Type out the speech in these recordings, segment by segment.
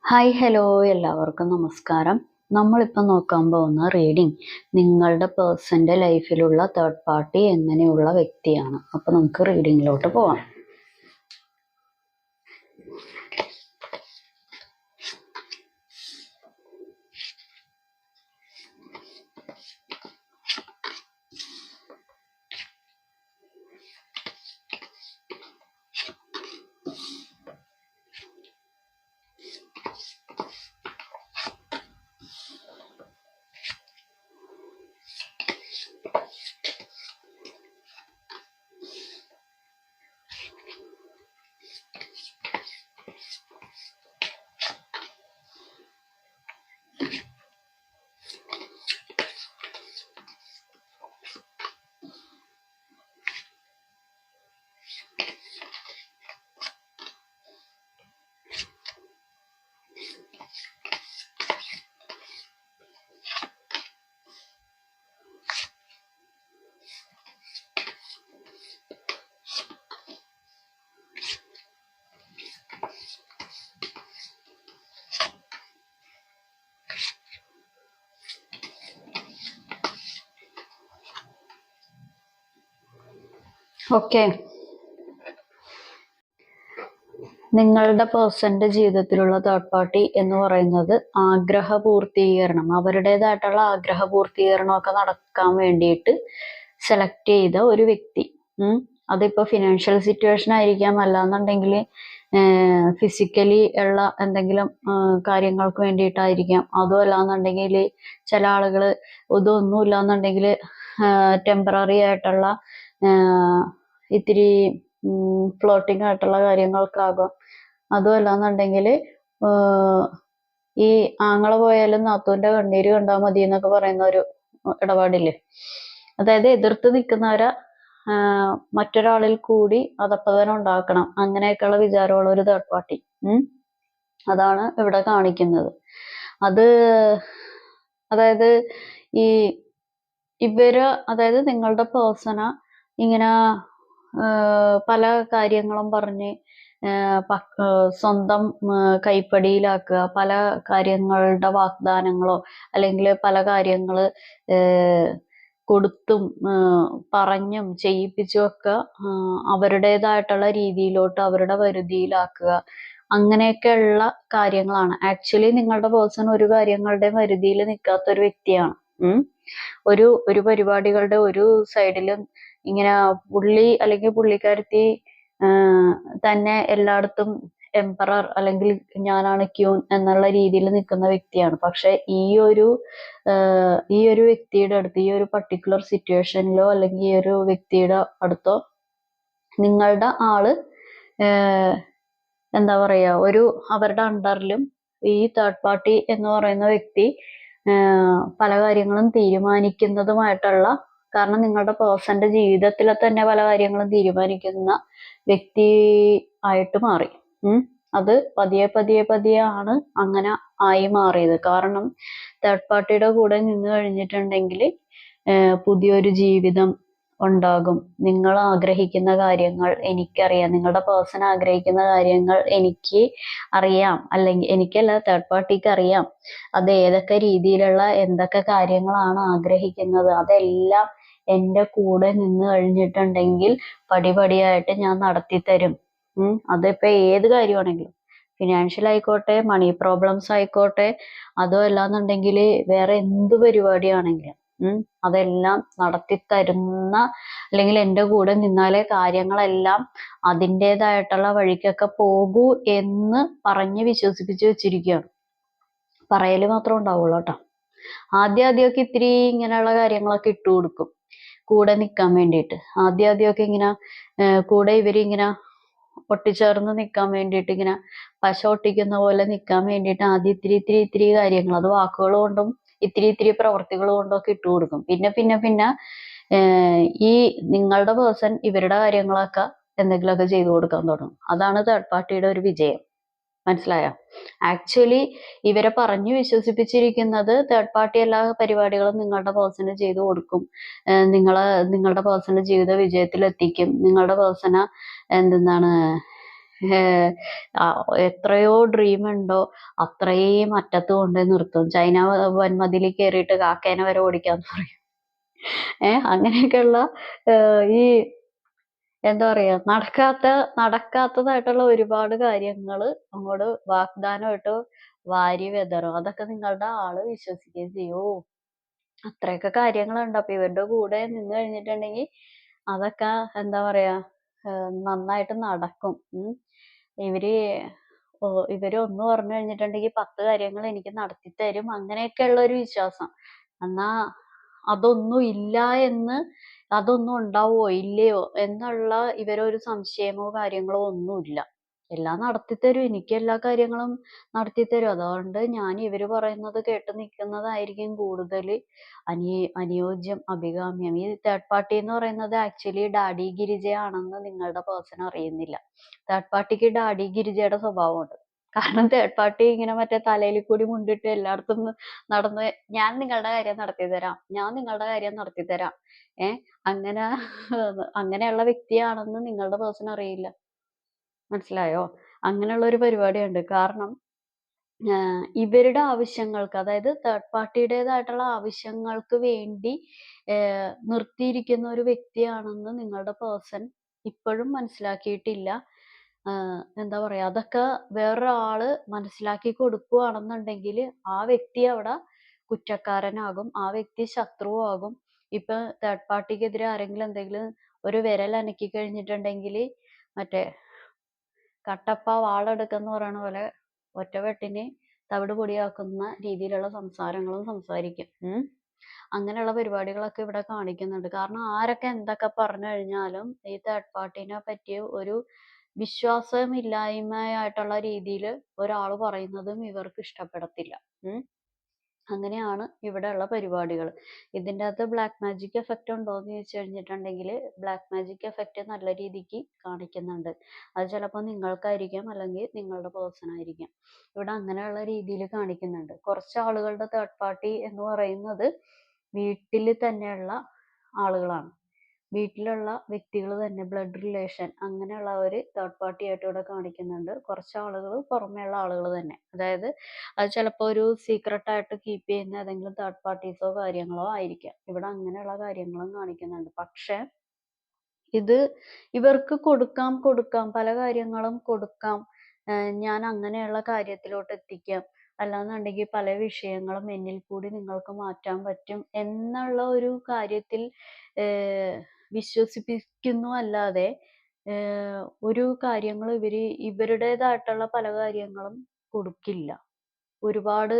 Hi hello എല്ലാവർക്കും നമസ്കാരം. നമ്മളിപ്പോൾ നോക്കാൻ പോകുന്ന റീഡിംഗ് നിങ്ങളുടെ പേഴ്സൻ്റെ ലൈഫിലുള്ള തേർഡ് പാർട്ടി എങ്ങനെയുള്ള വ്യക്തിയാണ്. അപ്പോൾ നമുക്ക് റീഡിങ്ങിലോട്ട് പോവാം. ഓക്കെ, നിങ്ങളുടെ പേഴ്സന്റെ ജീവിതത്തിലുള്ള തേർഡ് പാർട്ടി എന്ന് പറയുന്നത് ആഗ്രഹ പൂർത്തീകരണം, അവരുടേതായിട്ടുള്ള ആഗ്രഹ പൂർത്തീകരണമൊക്കെ നടക്കാൻ വേണ്ടിയിട്ട് സെലക്ട് ചെയ്ത ഒരു വ്യക്തി. അതിപ്പോൾ ഫിനാൻഷ്യൽ സിറ്റുവേഷൻ ആയിരിക്കാം, അല്ലാന്നുണ്ടെങ്കിൽ ഫിസിക്കലി ഉള്ള എന്തെങ്കിലും കാര്യങ്ങൾക്ക് വേണ്ടിയിട്ടായിരിക്കാം. അതും അല്ലാന്നുണ്ടെങ്കിൽ ചില ആളുകൾ ഇതൊന്നും ഇല്ലാന്നുണ്ടെങ്കിൽ ടെമ്പററി ആയിട്ടുള്ള ഇത്തിരി ഫ്ലോട്ടിംഗ് ആയിട്ടുള്ള കാര്യങ്ങൾക്കാകും. അതും അല്ലാന്നുണ്ടെങ്കിൽ ഈ ആങ്ങള പോയാലും നാത്തൂന്റെ കണ്ണീര് കണ്ടാൽ മതി എന്നൊക്കെ പറയുന്ന ഒരു ഇടപാടില്ലേ. അതായത് എതിർത്ത് നിൽക്കുന്നവരെ മറ്റൊരാളിൽ കൂടി അധപ്പതനം ഉണ്ടാക്കണം, അങ്ങനെയൊക്കെയുള്ള വിചാരമുള്ള ഒരു തേർഡ് പാർട്ടി. അതാണ് ഇവിടെ കാണിക്കുന്നത്. അത് അതായത് ഈ ഇവര്, അതായത് നിങ്ങളുടെ പേഴ്സണ ഇങ്ങനെ പല കാര്യങ്ങളും പറഞ്ഞ് സ്വന്തം കൈപ്പടിയിലാക്കുക, പല കാര്യങ്ങളുടെ വാഗ്ദാനങ്ങളോ അല്ലെങ്കിൽ പല കാര്യങ്ങൾ കൊടുത്തും പറഞ്ഞും ചെയ്യിപ്പിച്ചും ഒക്കെ അവരുടേതായിട്ടുള്ള രീതിയിലോട്ട് അവരുടെ വരുതിയിലാക്കുക, അങ്ങനെയൊക്കെയുള്ള കാര്യങ്ങളാണ്. ആക്ച്വലി നിങ്ങളുടെ പേഴ്സൺ ഒരു കാര്യങ്ങളുടെ വരുതിയിൽ നിൽക്കാത്ത ഒരു വ്യക്തിയാണ്. ഒരു പരിപാടികളുടെ ഒരു സൈഡിലും ഇങ്ങനെ പുള്ളി അല്ലെങ്കിൽ പുള്ളിക്കാരത്തി തന്നെ എല്ലായിടത്തും എംപറർ അല്ലെങ്കിൽ ഞാനാണ് ക്യൂൻ എന്നുള്ള രീതിയിൽ നിൽക്കുന്ന വ്യക്തിയാണ്. പക്ഷെ ഈ ഒരു വ്യക്തിയുടെ അടുത്ത്, ഈ ഒരു പർട്ടിക്കുലർ സിറ്റുവേഷനിലോ അല്ലെങ്കിൽ ഈ ഒരു വ്യക്തിയുടെ അടുത്തോ നിങ്ങളുടെ ആള് എന്താ പറയാ, അവരുടെ അണ്ടറിലും ഈ തേർഡ് പാർട്ടി എന്ന് പറയുന്ന വ്യക്തി പല കാര്യങ്ങളും തീരുമാനിക്കുന്നതുമായിട്ടുള്ള, കാരണം നിങ്ങളുടെ പേഴ്സന്റെ ജീവിതത്തിലെ തന്നെ പല കാര്യങ്ങളും തീരുമാനിക്കുന്ന വ്യക്തി ആയിട്ട് മാറി. അത് പതിയെ ആണ് അങ്ങനെ ആയി മാറിയത്. കാരണം തേർഡ് പാർട്ടിയുടെ കൂടെ നിന്ന് കഴിഞ്ഞിട്ടുണ്ടെങ്കിൽ പുതിയൊരു ജീവിതം ഉണ്ടാകും. നിങ്ങൾ ആഗ്രഹിക്കുന്ന കാര്യങ്ങൾ എനിക്കറിയാം, നിങ്ങളുടെ പേഴ്സൺ ആഗ്രഹിക്കുന്ന കാര്യങ്ങൾ എനിക്ക് അറിയാം, അല്ലെങ്കിൽ എനിക്കല്ല തേർഡ് പാർട്ടിക്ക് അറിയാം അത് ഏതൊക്കെ രീതിയിലുള്ള എന്തൊക്കെ കാര്യങ്ങളാണ് ആഗ്രഹിക്കുന്നത്. അതെല്ലാം എൻ്റെ കൂടെ നിന്ന് കഴിഞ്ഞിട്ടുണ്ടെങ്കിൽ പടിപടിയായിട്ട് ഞാൻ നടത്തിത്തരും. അതിപ്പോ ഏത് കാര്യമാണെങ്കിലും, ഫിനാൻഷ്യൽ ആയിക്കോട്ടെ, മണി പ്രോബ്ലംസ് ആയിക്കോട്ടെ, അതോ അല്ലാന്നുണ്ടെങ്കിൽ വേറെ എന്ത് പരിപാടിയാണെങ്കിലും അതെല്ലാം നടത്തിത്തരുന്ന, അല്ലെങ്കിൽ എൻ്റെ കൂടെ നിന്നാലേ കാര്യങ്ങളെല്ലാം അതിൻ്റെതായിട്ടുള്ള വഴിക്കൊക്കെ പോകൂ എന്ന് പറഞ്ഞ് വിശ്വസിപ്പിച്ച് വെച്ചിരിക്കുകയാണ്. പറയല് മാത്രം ഉണ്ടാവുള്ളൂ കേട്ടോ. ആദ്യമൊക്കെ ഇത്തിരി ഇങ്ങനെയുള്ള കാര്യങ്ങളൊക്കെ ഇട്ടു കൊടുക്കും കൂടെ നിൽക്കാൻ വേണ്ടിയിട്ട്. ആദ്യമൊക്കെ ഇങ്ങനെ കൂടെ ഇവരിങ്ങനെ ഒട്ടിച്ചേർന്ന് നിൽക്കാൻ വേണ്ടിയിട്ട്, ഇങ്ങനെ പശ ഒട്ടിക്കുന്ന പോലെ നിൽക്കാൻ വേണ്ടിയിട്ട് ആദ്യം ഇത്തിരി കാര്യങ്ങൾ, അത് വാക്കുകൾ കൊണ്ടും ഇത്തിരി പ്രവർത്തികൾ കൊണ്ടും ഒക്കെ ഇട്ടു കൊടുക്കും. പിന്നെ ഈ നിങ്ങളുടെ പേഴ്സൺ ഇവരുടെ കാര്യങ്ങളൊക്കെ എന്തെങ്കിലുമൊക്കെ ചെയ്തു കൊടുക്കാൻ തുടങ്ങും. അതാണ് തേർഡ് പാർട്ടിയുടെ ഒരു വിജയം. മനസ്സിലായോ? ആക്ച്വലി ഇവരെ പറഞ്ഞു വിശ്വസിപ്പിച്ചിരിക്കുന്നത് തേർഡ് പാർട്ടി എല്ലാ പരിപാടികളും നിങ്ങളുടെ പേഴ്സണ് ചെയ്തു കൊടുക്കും, നിങ്ങളുടെ പേഴ്സന്റെ ജീവിത വിജയത്തിലെത്തിക്കും, നിങ്ങളുടെ പേഴ്സണ ഏഹ് എത്രയോ ഡ്രീം ഉണ്ടോ അത്രയും അറ്റത്ത് കൊണ്ടുപോയി നിർത്തും. ചൈന വൻമതിലിൽ കയറിയിട്ട് കാക്കേനെ വരെ ഓടിക്കാന്ന് പറയും. അങ്ങനെയൊക്കെയുള്ള ഈ എന്താ പറയാ നടക്കാത്തതായിട്ടുള്ള ഒരുപാട് കാര്യങ്ങള് അങ്ങോട്ട് വാഗ്ദാനമായിട്ട് വാരി വിതറും. അതൊക്കെ നിങ്ങളുടെ ആള് വിശ്വസിക്കുകയും ചെയ്യും. ഓ, അത്രയൊക്കെ കാര്യങ്ങളുണ്ട്. അപ്പൊ ഇവരുടെ കൂടെ നിന്ന് കഴിഞ്ഞിട്ടുണ്ടെങ്കിൽ അതൊക്കെ എന്താ പറയാ നന്നായിട്ട് നടക്കും. ഇവര് ഇവര് ഒന്ന് പറഞ്ഞു കഴിഞ്ഞിട്ടുണ്ടെങ്കിൽ 10 കാര്യങ്ങൾ എനിക്ക് നടത്തി തരും. അങ്ങനെയൊക്കെയുള്ള ഒരു വിശ്വാസം. എന്നാ അതൊന്നും ഇല്ല എന്ന് അതൊന്നും ഉണ്ടാവോ ഇല്ലയോ എന്നുള്ള ഇവരൊരു സംശയമോ കാര്യങ്ങളോ ഒന്നുമില്ല. എല്ലാം നടത്തിത്തരും. എനിക്ക് എല്ലാ കാര്യങ്ങളും നടത്തിത്തരും. അതുകൊണ്ട് ഞാൻ ഇവര് പറയുന്നത് കേട്ട് നിൽക്കുന്നതായിരിക്കും കൂടുതല് അനുയോജ്യം, അഭികാമ്യം. ഈ തേർഡ് പാർട്ടി എന്ന് പറയുന്നത് ആക്ച്വലി ഡാഡി ഗിരിജയാണെന്ന് നിങ്ങളുടെ പേഴ്സൺ അറിയുന്നില്ല. തേർഡ് പാർട്ടിക്ക് ഡാഡി ഗിരിജയുടെ സ്വഭാവമുണ്ട്. കാരണം തേർഡ് പാർട്ടി ഇങ്ങനെ മറ്റേ തലയിൽ കൂടി മുണ്ടിട്ട് എല്ലായിടത്തും നടന്ന് ഞാൻ നിങ്ങളുടെ കാര്യം നടത്തി തരാം, ഞാൻ നിങ്ങളുടെ കാര്യം നടത്തി തരാം. അങ്ങനെ അങ്ങനെയുള്ള വ്യക്തിയാണെന്ന് നിങ്ങളുടെ പേഴ്സൺ അറിയില്ല. മനസ്സിലായോ? അങ്ങനെയുള്ള ഒരു പരിപാടിയുണ്ട്. കാരണം ഇവരുടെ ആവശ്യങ്ങൾക്ക്, അതായത് തേർഡ് പാർട്ടിയുടേതായിട്ടുള്ള ആവശ്യങ്ങൾക്ക് വേണ്ടി നിർത്തിയിരിക്കുന്ന ഒരു വ്യക്തിയാണെന്ന് നിങ്ങളുടെ പേഴ്സൺ ഇപ്പോഴും മനസ്സിലാക്കിയിട്ടില്ല. എന്താ പറയാ, അതൊക്കെ വേറൊരാള് മനസ്സിലാക്കി കൊടുക്കുകയാണെന്നുണ്ടെങ്കിൽ ആ വ്യക്തി അവിടെ കുറ്റക്കാരനാകും, ആ വ്യക്തി ശത്രുവാകും. ഇപ്പൊ തേർഡ് പാർട്ടിക്കെതിരെ ആരെങ്കിലും എന്തെങ്കിലും ഒരു വിരൽ അനക്കി കഴിഞ്ഞിട്ടുണ്ടെങ്കിൽ മറ്റേ കട്ടപ്പ വാളെടുക്കെന്ന് പറയണ പോലെ ഒറ്റവെട്ടിന് തവിട് പൊടിയാക്കുന്ന രീതിയിലുള്ള സംസാരങ്ങളും സംസാരിക്കും. അങ്ങനെയുള്ള പരിപാടികളൊക്കെ ഇവിടെ കാണിക്കുന്നുണ്ട്. കാരണം ആരൊക്കെ എന്തൊക്കെ പറഞ്ഞു കഴിഞ്ഞാലും ഈ തേർഡ് പാർട്ടിനെ പറ്റിയ ഒരു വിശ്വാസമില്ലായ്മയായിട്ടുള്ള രീതിയിൽ ഒരാൾ പറയുന്നതും ഇവർക്ക് ഇഷ്ടപ്പെടത്തില്ല. അങ്ങനെയാണ് ഇവിടെയുള്ള പരിപാടികൾ. ഇതിൻ്റെ അകത്ത് ബ്ലാക്ക് മാജിക് എഫക്റ്റ് ഉണ്ടോ എന്ന് ചോദിച്ചു കഴിഞ്ഞിട്ടുണ്ടെങ്കിൽ ബ്ലാക്ക് മാജിക് എഫക്റ്റ് നല്ല രീതിക്ക് കാണിക്കുന്നുണ്ട്. അത് ചിലപ്പോൾ നിങ്ങൾക്കായിരിക്കാം, അല്ലെങ്കിൽ നിങ്ങളുടെ പേഴ്സൺ ആയിരിക്കാം. ഇവിടെ അങ്ങനെയുള്ള രീതിയിൽ കാണിക്കുന്നുണ്ട്. കുറച്ച് ആളുകളുടെ തേർഡ് പാർട്ടി എന്ന് പറയുന്നത് വീട്ടിൽ തന്നെയുള്ള ആളുകളാണ്. വീട്ടിലുള്ള വ്യക്തികൾ തന്നെ, ബ്ലഡ് റിലേഷൻ അങ്ങനെയുള്ളവർ തേർഡ് പാർട്ടി ആയിട്ട് ഇവിടെ കാണിക്കുന്നുണ്ട്. കുറച്ച് ആളുകൾ പുറമേയുള്ള ആളുകൾ തന്നെ. അതായത് അത് ചിലപ്പോൾ ഒരു സീക്രട്ട് ആയിട്ട് കീപ്പ് ചെയ്യുന്ന ഏതെങ്കിലും തേർഡ് പാർട്ടീസോ കാര്യങ്ങളോ ആയിരിക്കാം. ഇവിടെ അങ്ങനെയുള്ള കാര്യങ്ങളും കാണിക്കുന്നുണ്ട്. പക്ഷെ ഇത് ഇവർക്ക് കൊടുക്കാം, പല കാര്യങ്ങളും കൊടുക്കാം. ഞാൻ അങ്ങനെയുള്ള കാര്യത്തിലോട്ട് എത്തിക്കാം, അല്ലാന്നുണ്ടെങ്കിൽ പല വിഷയങ്ങളും എന്നിൽ കൂടി നിങ്ങൾക്ക് മാറ്റാൻ പറ്റും എന്നുള്ള ഒരു കാര്യത്തിൽ വിശ്വസിപ്പിക്കുന്നു. അല്ലാതെ ഒരു കാര്യങ്ങളും ഇവരുടേതായിട്ടുള്ള പല കാര്യങ്ങളും കൊടുക്കില്ല. ഒരുപാട്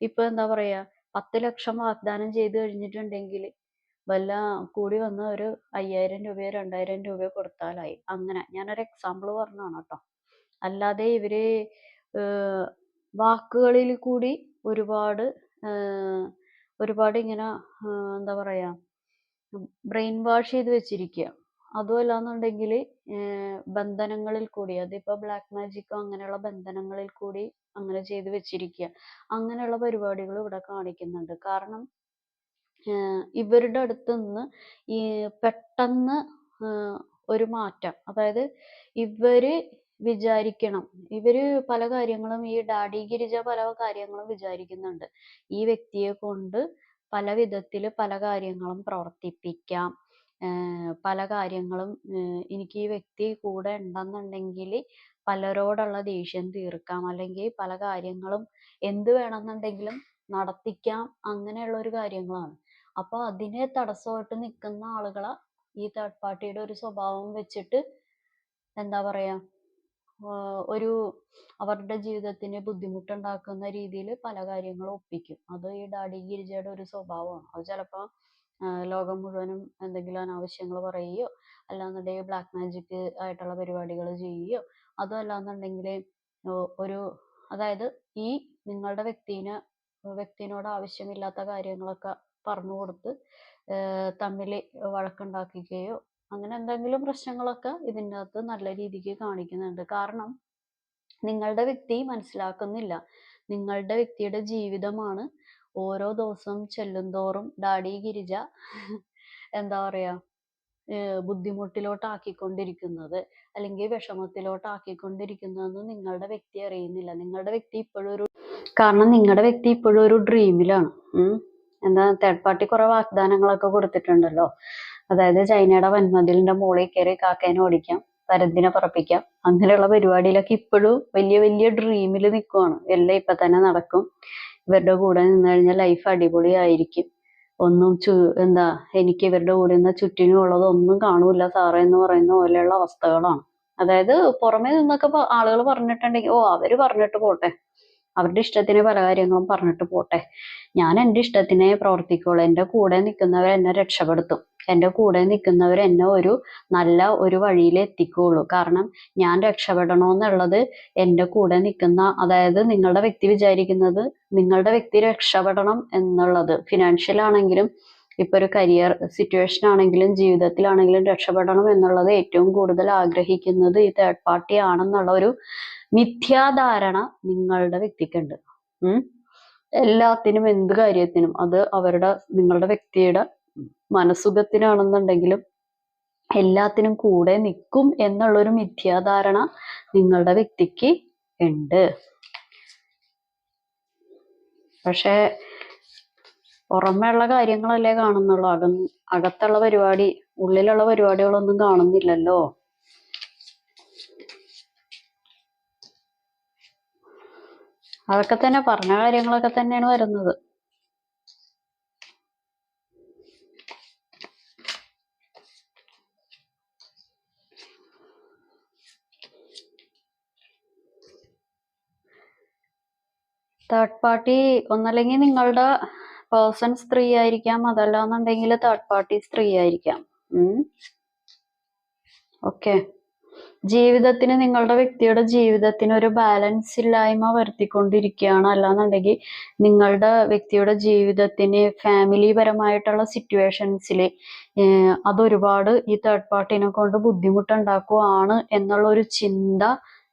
ഇപ്പൊ എന്താ പറയാ, 10 ലക്ഷം വാഗ്ദാനം ചെയ്ത് കഴിഞ്ഞിട്ടുണ്ടെങ്കിൽ വല്ല കൂടി വന്ന ഒരു 5000 രൂപയോ 2000 രൂപയോ കൊടുത്താലായി. അങ്ങനെ ഞാനൊരു എക്സാമ്പിൾ പറഞ്ഞതാണ് കേട്ടോ. അല്ലാതെ ഇവര് വാക്കുകളിൽ കൂടി ഒരുപാട് ഇങ്ങനെ എന്താ പറയാ, ബ്രെയിൻ വാഷ് ചെയ്ത് വെച്ചിരിക്കുക. അതുമല്ലാന്നുണ്ടെങ്കിൽ ബന്ധനങ്ങളിൽ കൂടി, അതിപ്പോ ബ്ലാക്ക് മാജിക്കോ അങ്ങനെയുള്ള ബന്ധനങ്ങളിൽ കൂടി അങ്ങനെ ചെയ്ത് വെച്ചിരിക്കുക. അങ്ങനെയുള്ള പരിപാടികൾ ഇവിടെ കാണിക്കുന്നുണ്ട്. കാരണം ഇവരുടെ അടുത്ത് നിന്ന് ഈ പെട്ടെന്ന് ഒരു മാറ്റം, അതായത് ഇവര് വിചാരിക്കണം, ഇവര് പല കാര്യങ്ങളും, ഈ ഡാഡി ഗിരിജ പല കാര്യങ്ങളും വിചാരിക്കുന്നുണ്ട്. ഈ വ്യക്തിയെ കൊണ്ട് പല വിധത്തില് പല കാര്യങ്ങളും പ്രവർത്തിപ്പിക്കാം. പല കാര്യങ്ങളും എനിക്ക് ഈ വ്യക്തി കൂടെ ഉണ്ടെന്നുണ്ടെങ്കിൽ പലരോടുള്ള ദേഷ്യം തീർക്കാം, അല്ലെങ്കിൽ പല കാര്യങ്ങളും എന്ത് വേണമെന്നുണ്ടെങ്കിലും നടത്തിക്കാം. അങ്ങനെയുള്ള ഒരു കാര്യങ്ങളാണ്. അപ്പൊ അതിനെ തടസ്സമായിട്ട് നിൽക്കുന്ന ആളുകളെ ഈ തേർഡ് പാർട്ടിയുടെ ഒരു സ്വഭാവം വെച്ചിട്ട് എന്താ പറയാ, ഒരു അവരുടെ ജീവിതത്തിന് ബുദ്ധിമുട്ടുണ്ടാക്കുന്ന രീതിയിൽ പല കാര്യങ്ങളും ഒപ്പിക്കും. അത് ഈ ഡാഡി ഗിരിജയുടെ ഒരു സ്വഭാവമാണ്. അത് ചിലപ്പോൾ ലോകം മുഴുവനും എന്തെങ്കിലും അനാവശ്യങ്ങൾ പറയുകയോ, അല്ലാന്നുണ്ടെങ്കിൽ ബ്ലാക്ക് മാജിക് ആയിട്ടുള്ള പരിപാടികൾ ചെയ്യുകയോ, അതും അല്ലാന്നുണ്ടെങ്കിൽ ഒരു അതായത് ഈ നിങ്ങളുടെ വ്യക്തിനോട് ആവശ്യമില്ലാത്ത കാര്യങ്ങളൊക്കെ പറഞ്ഞു കൊടുത്ത് തമ്മിൽ വഴക്കുണ്ടാക്കിക്കുകയോ, അങ്ങനെ എന്തെങ്കിലും പ്രശ്നങ്ങളൊക്കെ ഇതിൻ്റെ അകത്ത് നല്ല രീതിക്ക് കാണിക്കുന്നുണ്ട്. കാരണം നിങ്ങളുടെ വ്യക്തി മനസ്സിലാക്കുന്നില്ല, നിങ്ങളുടെ വ്യക്തിയുടെ ജീവിതമാണ് ഓരോ ദിവസം ചെല്ലുന്തോറും ഡാഡി ഗിരിജ എന്താ പറയാ, ബുദ്ധിമുട്ടിലോട്ടാക്കിക്കൊണ്ടിരിക്കുന്നത് അല്ലെങ്കിൽ വിഷമത്തിലോട്ടാക്കിക്കൊണ്ടിരിക്കുന്നതെന്ന് നിങ്ങളുടെ വ്യക്തി അറിയുന്നില്ല. നിങ്ങളുടെ വ്യക്തി ഇപ്പോഴും കാരണം നിങ്ങളുടെ വ്യക്തി ഇപ്പോഴും ഒരു ഡ്രീമിലാണ്. എന്താ തേർഡ് പാർട്ടി കുറെ വാഗ്ദാനങ്ങളൊക്കെ കൊടുത്തിട്ടുണ്ടല്ലോ. അതായത് ചൈനയുടെ വൻമതിലിന്റെ മുകളിൽ കയറി കാക്കേനെ ഓടിക്കാം, പരുന്തിനെ പറപ്പിക്കാം, അങ്ങനെയുള്ള പരിപാടിയിലൊക്കെ ഇപ്പോഴും വലിയ വലിയ ഡ്രീമിൽ നിൽക്കുവാണ്. എല്ലാം ഇപ്പൊ തന്നെ നടക്കും, ഇവരുടെ കൂടെ നിന്ന് കഴിഞ്ഞാൽ ലൈഫ് അടിപൊളിയായിരിക്കും, ഒന്നും എന്താ എനിക്ക് ഇവരുടെ കൂടെ നിന്ന് ചുറ്റിനും ഉള്ളതൊന്നും കാണൂല സാറേ എന്ന് പറയുന്ന പോലെയുള്ള അവസ്ഥകളാണ്. അതായത് പുറമേ നിന്നൊക്കെ ആളുകൾ പറഞ്ഞിട്ടുണ്ടെങ്കിൽ അവര് പറഞ്ഞിട്ട് പോട്ടെ, അവരുടെ ഇഷ്ടത്തിന് പല കാര്യങ്ങളും പറഞ്ഞിട്ട് പോട്ടെ, ഞാൻ എൻ്റെ ഇഷ്ടത്തിനെ പ്രവർത്തിക്കുള്ളൂ, എൻ്റെ കൂടെ നിൽക്കുന്നവർ എന്നെ രക്ഷപ്പെടുത്തും, എൻ്റെ കൂടെ നിൽക്കുന്നവർ എന്നെ നല്ല ഒരു വഴിയിൽ എത്തിക്കുകയുള്ളൂ. കാരണം ഞാൻ രക്ഷപ്പെടണമെന്നുള്ളത് എൻ്റെ കൂടെ നിൽക്കുന്ന, അതായത് നിങ്ങളുടെ വ്യക്തി വിചാരിക്കുന്നത് നിങ്ങളുടെ വ്യക്തി രക്ഷപ്പെടണം എന്നുള്ളത്, ഫിനാൻഷ്യൽ ആണെങ്കിലും ഇപ്പൊ ഒരു കരിയർ സിറ്റുവേഷൻ ആണെങ്കിലും ജീവിതത്തിലാണെങ്കിലും രക്ഷപ്പെടണം എന്നുള്ളത് ഏറ്റവും കൂടുതൽ ആഗ്രഹിക്കുന്നത് ഈ തേർഡ് പാർട്ടി ആണെന്നുള്ള ഒരു മിഥ്യാധാരണ നിങ്ങളുടെ വ്യക്തിക്കുണ്ട്. എല്ലാത്തിനും എന്ത് കാര്യത്തിനും അത് നിങ്ങളുടെ വ്യക്തിയുടെ മനസുഖത്തിനാണെന്നുണ്ടെങ്കിലും എല്ലാത്തിനും കൂടെ നിൽക്കും എന്നുള്ളൊരു മിഥ്യാധാരണ നിങ്ങളുടെ വ്യക്തിക്ക് ഉണ്ട്. പക്ഷെ പുറമേയുള്ള കാര്യങ്ങളല്ലേ കാണുന്നുള്ളൂ, അകത്തുള്ള പരിപാടി, ഉള്ളിലുള്ള പരിപാടികളൊന്നും കാണുന്നില്ലല്ലോ. അതൊക്കെ തന്നെ പറഞ്ഞ കാര്യങ്ങളൊക്കെ തന്നെയാണ് വരുന്നത്. തേർഡ് പാർട്ടി ഒന്നല്ലെങ്കിൽ നിങ്ങളുടെ പേഴ്സൺ സ്ത്രീ ആയിരിക്കാം, അതല്ലാന്നുണ്ടെങ്കിൽ തേർഡ് പാർട്ടി സ്ത്രീ ആയിരിക്കാം. ഓക്കെ, ജീവിതത്തിന്, നിങ്ങളുടെ വ്യക്തിയുടെ ജീവിതത്തിന് ഒരു ബാലൻസ് ഇല്ലായ്മ വരുത്തിക്കൊണ്ടിരിക്കുകയാണ്. അല്ലാന്നുണ്ടെങ്കിൽ നിങ്ങളുടെ വ്യക്തിയുടെ ജീവിതത്തിന് ഫാമിലി പരമായിട്ടുള്ള സിറ്റുവേഷൻസിൽ അതൊരുപാട് ഈ തേർഡ് പാർട്ടിനെ കൊണ്ട് ബുദ്ധിമുട്ടുണ്ടാക്കുകയാണ് എന്നുള്ള ഒരു ചിന്ത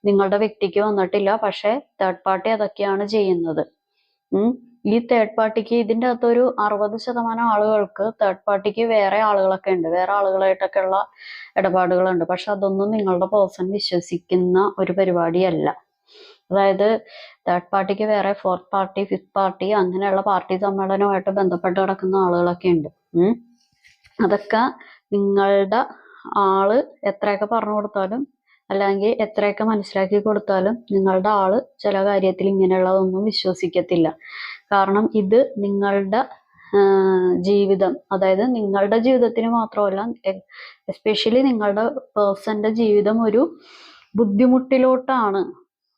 നിങ്ങളുടെ വ്യക്തിക്ക് വന്നിട്ടില്ല. പക്ഷെ തേർഡ് പാർട്ടി അതൊക്കെയാണ് ചെയ്യുന്നത്. ഈ തേർഡ് പാർട്ടിക്ക് ഇതിൻ്റെ അകത്തൊരു 60% ആളുകൾക്ക് തേർഡ് പാർട്ടിക്ക് വേറെ ആളുകളൊക്കെ ഉണ്ട്, വേറെ ആളുകളായിട്ടൊക്കെ ഉള്ള ഇടപാടുകളുണ്ട്. പക്ഷെ അതൊന്നും നിങ്ങളുടെ പേഴ്സൺ വിശ്വസിക്കുന്ന ഒരു പരിപാടിയല്ല. അതായത് തേർഡ് പാർട്ടിക്ക് വേറെ ഫോർത്ത് പാർട്ടി, ഫിഫ്ത് പാർട്ടി, അങ്ങനെയുള്ള പാർട്ടി സമ്മേളനവുമായിട്ട് ബന്ധപ്പെട്ട് കിടക്കുന്ന ആളുകളൊക്കെ ഉണ്ട്. അതൊക്കെ നിങ്ങളുടെ ആള് എത്രയൊക്കെ പറഞ്ഞു കൊടുത്താലും അല്ലെങ്കിൽ എത്രയൊക്കെ മനസ്സിലാക്കി കൊടുത്താലും നിങ്ങളുടെ ആള് ചില കാര്യത്തിൽ ഇങ്ങനെയുള്ളതൊന്നും വിശ്വസിക്കത്തില്ല. കാരണം ഇത് നിങ്ങളുടെ ജീവിതം, അതായത് നിങ്ങളുടെ ജീവിതത്തിന് മാത്രമല്ല, എസ്പെഷ്യലി നിങ്ങളുടെ പേഴ്സന്റെ ജീവിതം ഒരു ബുദ്ധിമുട്ടിലോട്ടാണ്.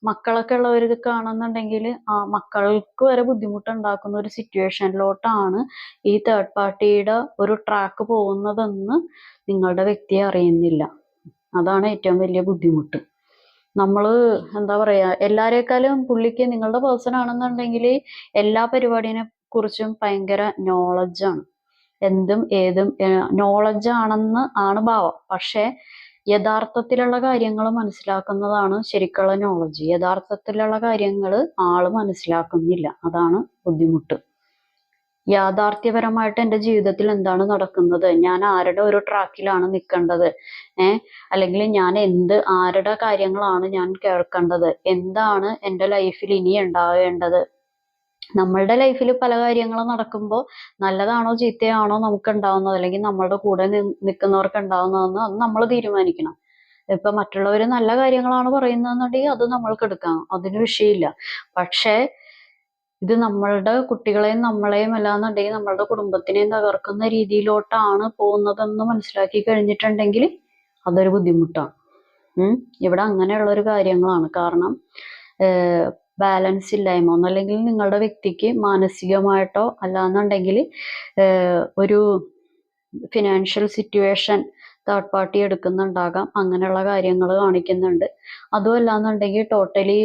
മക്കളൊക്കെ ഉള്ളവർക്കാണെന്നുണ്ടെങ്കിൽ ആ മക്കൾക്ക് വരെ ബുദ്ധിമുട്ടുണ്ടാക്കുന്ന ഒരു സിറ്റുവേഷനിലോട്ടാണ് ഈ തേർഡ് പാർട്ടിയുടെ ഒരു ട്രാക്ക് പോകുന്നതെന്ന് നിങ്ങളുടെ വ്യക്തി അറിയുന്നില്ല. അതാണ് ഏറ്റവും വലിയ ബുദ്ധിമുട്ട്. നമ്മള് എന്താ പറയാ, എല്ലാരേക്കാളും പുള്ളിക്ക്, നിങ്ങളുടെ പേഴ്സൺ ആണെന്നുണ്ടെങ്കിൽ എല്ലാ പരിപാടിനെ കുറിച്ചും ഭയങ്കര നോളജാണ്. എന്തും ഏതും നോളജാണെന്ന് ആണ് ഭാവം. പക്ഷെ യഥാർത്ഥത്തിലുള്ള കാര്യങ്ങൾ മനസ്സിലാക്കുന്നതാണ് ശരിക്കുള്ള നോളജ്. യഥാർത്ഥത്തിലുള്ള കാര്യങ്ങൾ ആള് മനസ്സിലാക്കുന്നില്ല, അതാണ് ബുദ്ധിമുട്ട്. യാഥാർത്ഥ്യപരമായിട്ട് എൻ്റെ ജീവിതത്തിൽ എന്താണ് നടക്കുന്നത്, ഞാൻ ആരുടെ ഒരു ട്രാക്കിലാണ് നിൽക്കേണ്ടത്, അല്ലെങ്കിൽ ഞാൻ ആരുടെ കാര്യങ്ങളാണ് ഞാൻ കേൾക്കേണ്ടത്, എന്താണ് എൻ്റെ ലൈഫിൽ ഇനി ഉണ്ടാവേണ്ടത്. നമ്മളുടെ ലൈഫിൽ പല കാര്യങ്ങളും നടക്കുമ്പോൾ നല്ലതാണോ ചീത്തയാണോ നമുക്ക് ഉണ്ടാവുന്നത്, അല്ലെങ്കിൽ നമ്മളുടെ കൂടെ നിൽക്കുന്നവർക്ക് ഉണ്ടാവുന്നതെന്ന് അത് നമ്മൾ തീരുമാനിക്കണം. ഇപ്പൊ മറ്റുള്ളവർ നല്ല കാര്യങ്ങളാണ് പറയുന്നതെന്നുണ്ടെങ്കിൽ അത് നമ്മൾക്ക് എടുക്കാം, അതിന് വിഷയമില്ല. പക്ഷേ ഇത് നമ്മളുടെ കുട്ടികളെയും നമ്മളെയും അല്ലാന്നുണ്ടെങ്കിൽ നമ്മളുടെ കുടുംബത്തിനെയും തകർക്കുന്ന രീതിയിലോട്ടാണ് പോകുന്നതെന്ന് മനസ്സിലാക്കി കഴിഞ്ഞിട്ടുണ്ടെങ്കിൽ അതൊരു ബുദ്ധിമുട്ടാണ്. ഇവിടെ അങ്ങനെയുള്ള ഒരു കാര്യങ്ങളാണ്. കാരണം ബാലൻസ് ഇല്ലായ്മ, ഒന്നല്ലെങ്കിൽ നിങ്ങളുടെ വ്യക്തിക്ക് മാനസികമായിട്ടോ അല്ലാന്നുണ്ടെങ്കിൽ ഒരു ഫിനാൻഷ്യൽ സിറ്റുവേഷൻ തേർഡ് പാർട്ടി എടുക്കുന്നുണ്ടാകാം, അങ്ങനെയുള്ള കാര്യങ്ങൾ കാണിക്കുന്നുണ്ട്. അതുമല്ലാന്നുണ്ടെങ്കിൽ ടോട്ടലി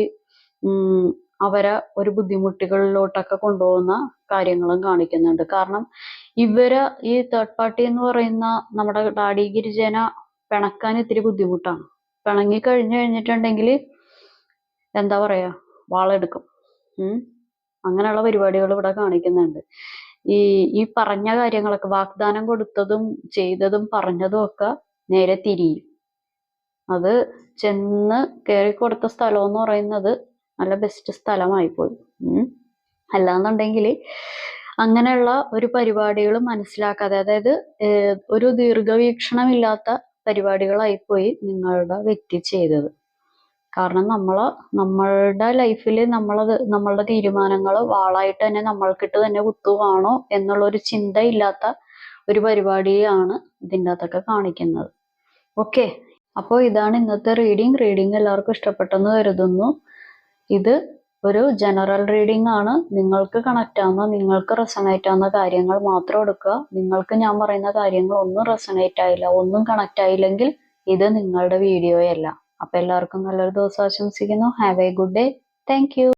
അവരെ ഒരു ബുദ്ധിമുട്ടുകളിലോട്ടൊക്കെ കൊണ്ടുപോകുന്ന കാര്യങ്ങളും കാണിക്കുന്നുണ്ട്. കാരണം ഈ തേർഡ് പാർട്ടി എന്ന് പറയുന്ന നമ്മുടെ ഡാഡി ഗിരിജന പിണക്കാൻ ഇത്തിരി ബുദ്ധിമുട്ടാണ്. പിണങ്ങി കഴിഞ്ഞിട്ടുണ്ടെങ്കിൽ എന്താ പറയാ, വാളെടുക്കും. അങ്ങനെയുള്ള പരിപാടികൾ ഇവിടെ കാണിക്കുന്നുണ്ട്. ഈ ഈ പറഞ്ഞ കാര്യങ്ങളൊക്കെ വാഗ്ദാനം കൊടുത്തതും ചെയ്തതും പറഞ്ഞതും ഒക്കെ നേരെ തിരിയും. അത് ചെന്ന് കയറി കൊടുത്ത സ്ഥലം എന്ന് പറയുന്നത് നല്ല ബെസ്റ്റ് സ്ഥലമായിപ്പോയി. അല്ലാന്നുണ്ടെങ്കിൽ അങ്ങനെയുള്ള ഒരു പരിപാടികൾ മനസ്സിലാക്കാതെ, അതായത് ഒരു ദീർഘവീക്ഷണമില്ലാത്ത പരിപാടികളായിപ്പോയി നിങ്ങളുടെ വ്യക്തി ചെയ്തത്. കാരണം നമ്മളുടെ ലൈഫിൽ നമ്മളുടെ തീരുമാനങ്ങൾ വാളായിട്ട് തന്നെ നമ്മൾക്കിട്ട് തന്നെ കുത്തുവാണോ എന്നുള്ളൊരു ചിന്തയില്ലാത്ത ഒരു പരിപാടിയാണ് ഇതിൻ്റെ അകത്തൊക്കെ കാണിക്കുന്നത്. ഓക്കെ, അപ്പോൾ ഇതാണ് ഇന്നത്തെ റീഡിങ് എല്ലാവർക്കും ഇഷ്ടപ്പെട്ടെന്ന് കരുതുന്നു. ഇത് ഒരു ജനറൽ റീഡിംഗ് ആണ്. നിങ്ങൾക്ക് കണക്റ്റ് ആവുന്ന, നിങ്ങൾക്ക് റെസണേറ്റ് ആവുന്ന കാര്യങ്ങൾ മാത്രം എടുക്കുക. നിങ്ങൾക്ക് ഞാൻ പറയുന്ന കാര്യങ്ങൾ ഒന്നും റെസണേറ്റ് ആയില്ല, ഒന്നും കണക്റ്റ് ആയില്ലെങ്കിൽ ഇത് നിങ്ങളുടെ വീഡിയോയല്ല. അപ്പൊ എല്ലാവർക്കും നല്ലൊരു ദിവസം ആശംസിക്കുന്നു. Have A good day. Thank you.